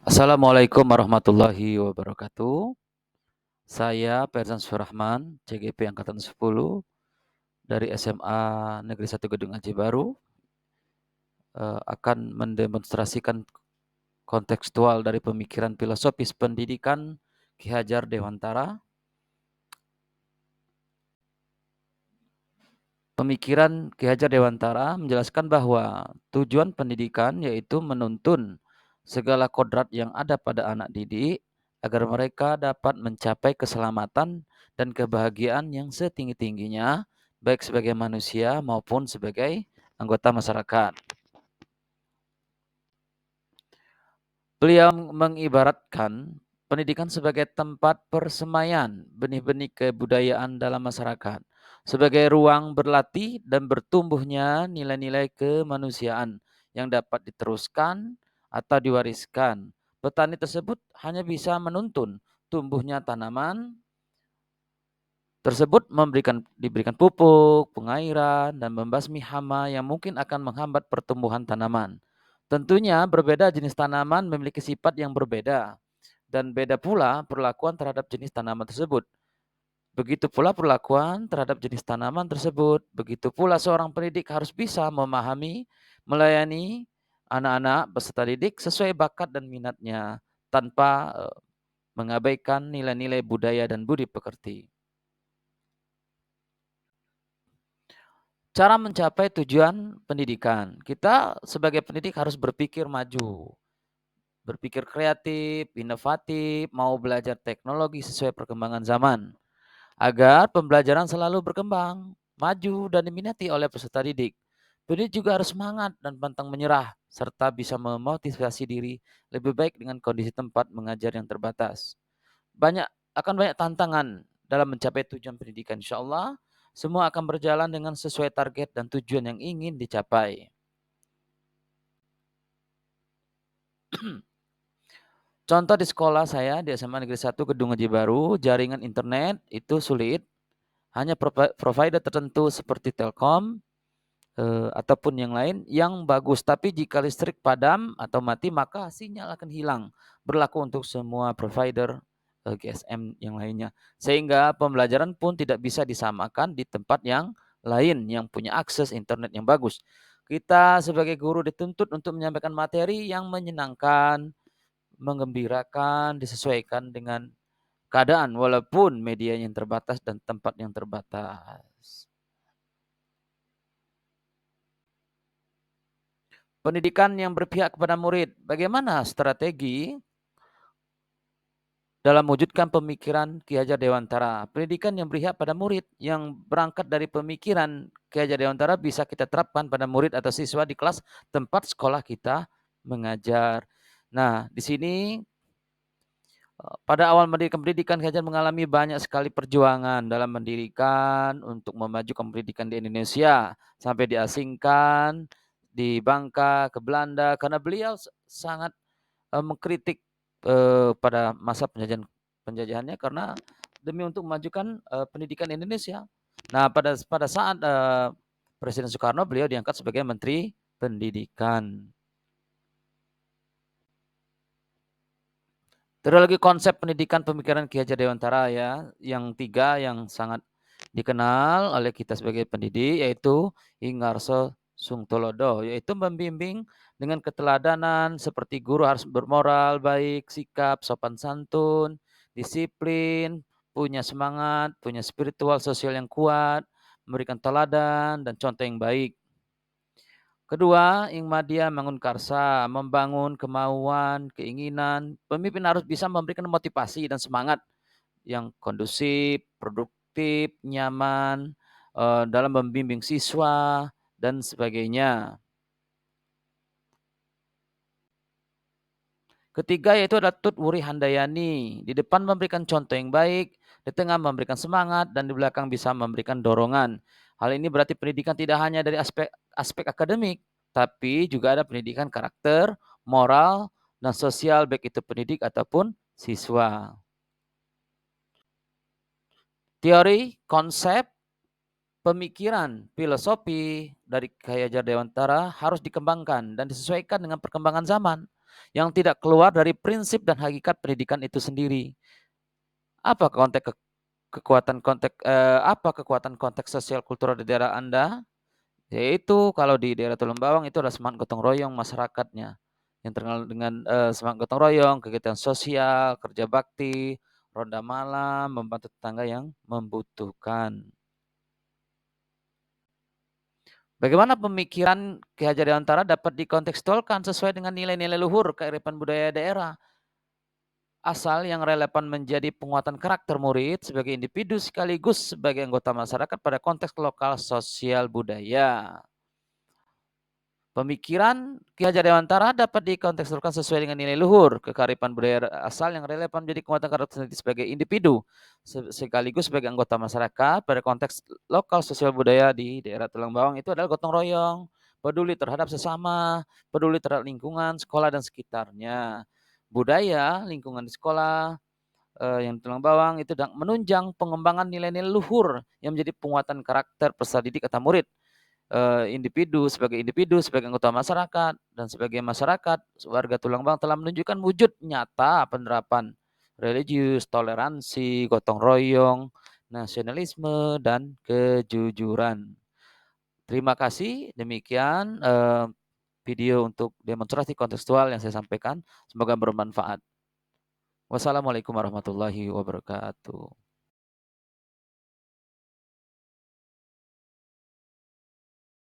Assalamualaikum warahmatullahi wabarakatuh. Saya Ferzan Surahman, CGP Angkatan 10 dari SMA Negeri 1 Gedung Aji Baru, akan mendemonstrasikan kontekstual dari pemikiran filosofis pendidikan Ki Hajar Dewantara. Pemikiran Ki Hajar Dewantara menjelaskan bahwa tujuan pendidikan yaitu menuntun segala kodrat yang ada pada anak didik agar mereka dapat mencapai keselamatan dan kebahagiaan yang setinggi-tingginya, baik sebagai manusia maupun sebagai anggota masyarakat. Beliau mengibaratkan pendidikan sebagai tempat persemaian benih-benih kebudayaan dalam masyarakat, sebagai ruang berlatih dan bertumbuhnya nilai-nilai kemanusiaan yang dapat diteruskan atau diwariskan. Petani tersebut hanya bisa menuntun tumbuhnya tanaman tersebut diberikan pupuk, pengairan, dan membasmi hama yang mungkin akan menghambat pertumbuhan tanaman. Tentunya berbeda jenis tanaman memiliki sifat yang berbeda dan beda pula perlakuan terhadap jenis tanaman tersebut. Begitu pula perlakuan terhadap jenis tanaman tersebut. Begitu pula seorang pendidik harus bisa memahami, melayani anak-anak peserta didik sesuai bakat dan minatnya tanpa mengabaikan nilai-nilai budaya dan budi pekerti. Cara mencapai tujuan pendidikan. Kita sebagai pendidik harus berpikir maju, berpikir kreatif, inovatif, mau belajar teknologi sesuai perkembangan zaman, agar pembelajaran selalu berkembang, maju, dan diminati oleh peserta didik. Pendidik juga harus semangat dan pantang menyerah, serta bisa memotivasi diri lebih baik dengan kondisi tempat mengajar yang terbatas. Banyak tantangan dalam mencapai tujuan pendidikan. Insya Allah, semua akan berjalan dengan sesuai target dan tujuan yang ingin dicapai. Contoh di sekolah saya, di SMA Negeri 1 Gedung Haji Baru, jaringan internet itu sulit. Hanya provider tertentu seperti Telkom ataupun yang lain yang bagus. Tapi jika listrik padam atau mati, maka sinyal akan hilang. Berlaku untuk semua provider GSM yang lainnya. Sehingga pembelajaran pun tidak bisa disamakan di tempat yang lain yang punya akses internet yang bagus. Kita sebagai guru dituntut untuk menyampaikan materi yang menyenangkan, menggembirakan, disesuaikan dengan keadaan walaupun media yang terbatas dan tempat yang terbatas. Pendidikan yang berpihak kepada murid. Bagaimana strategi dalam mewujudkan pemikiran Ki Hajar Dewantara? Pendidikan yang berpihak pada murid yang berangkat dari pemikiran Ki Hajar Dewantara bisa kita terapkan pada murid atau siswa di kelas tempat sekolah kita mengajar. Nah, di sini pada awal mendirikan pendidikan, Ki Hajar mengalami banyak sekali perjuangan dalam mendirikan untuk memajukan pendidikan di Indonesia sampai diasingkan di Bangka ke Belanda karena beliau sangat mengkritik pada masa penjajahannya karena demi untuk memajukan pendidikan Indonesia. Nah, pada saat Presiden Soekarno beliau diangkat sebagai Menteri Pendidikan. Terus lagi konsep pendidikan pemikiran Ki Hajar Dewantara ya, yang 3 yang sangat dikenal oleh kita sebagai pendidik yaitu Ingarso Sungtolodo, yaitu membimbing dengan keteladanan seperti guru harus bermoral baik, sikap sopan santun, disiplin, punya semangat, punya spiritual sosial yang kuat, memberikan teladan dan contoh yang baik. Kedua, Ingmadia Mangunkarsa, membangun kemauan, keinginan. Pemimpin harus bisa memberikan motivasi dan semangat yang kondusif, produktif, nyaman, dalam membimbing siswa, dan sebagainya. Ketiga yaitu adalah Tut Wuri Handayani. Di depan memberikan contoh yang baik, di tengah memberikan semangat, dan di belakang bisa memberikan dorongan. Hal ini berarti pendidikan tidak hanya dari aspek akademik, tapi juga ada pendidikan karakter, moral, dan sosial baik itu pendidik ataupun siswa. Teori, konsep, pemikiran, filosofi dari Ki Hajar Dewantara harus dikembangkan dan disesuaikan dengan perkembangan zaman. yang tidak keluar dari prinsip dan hakikat pendidikan itu sendiri. Apa kekuatan konteks sosial kultural di daerah Anda? Yaitu kalau di daerah Tulung Bawang itu ada semangat gotong royong masyarakatnya, yang terkenal dengan, semangat gotong royong, kegiatan sosial, kerja bakti, ronda malam, membantu tetangga yang membutuhkan. Bagaimana pemikiran Ki Hajar Dewantara dapat dikontekstualkan sesuai dengan nilai-nilai luhur kearifan budaya daerah? Asal yang relevan menjadi penguatan karakter murid sebagai individu sekaligus sebagai anggota masyarakat pada konteks lokal sosial budaya. Pemikiran Ki Hajar Dewantara dapat dikontekstualkan sesuai dengan nilai luhur, kearifan budaya asal yang relevan menjadi penguatan karakter sebagai individu, sekaligus sebagai anggota masyarakat pada konteks lokal sosial budaya di daerah Tulang Bawang itu adalah gotong royong, peduli terhadap sesama, peduli terhadap lingkungan, sekolah dan sekitarnya. Budaya, lingkungan di sekolah, yang Tulang Bawang itu menunjang pengembangan nilai-nilai luhur yang menjadi penguatan karakter peserta didik atau murid. Individu sebagai anggota masyarakat dan sebagai masyarakat, warga Tulang Bawang telah menunjukkan wujud nyata penerapan religius, toleransi, gotong royong, nasionalisme, dan kejujuran. Terima kasih, demikian video untuk demonstrasi kontekstual yang saya sampaikan. Semoga bermanfaat. Wassalamualaikum warahmatullahi wabarakatuh.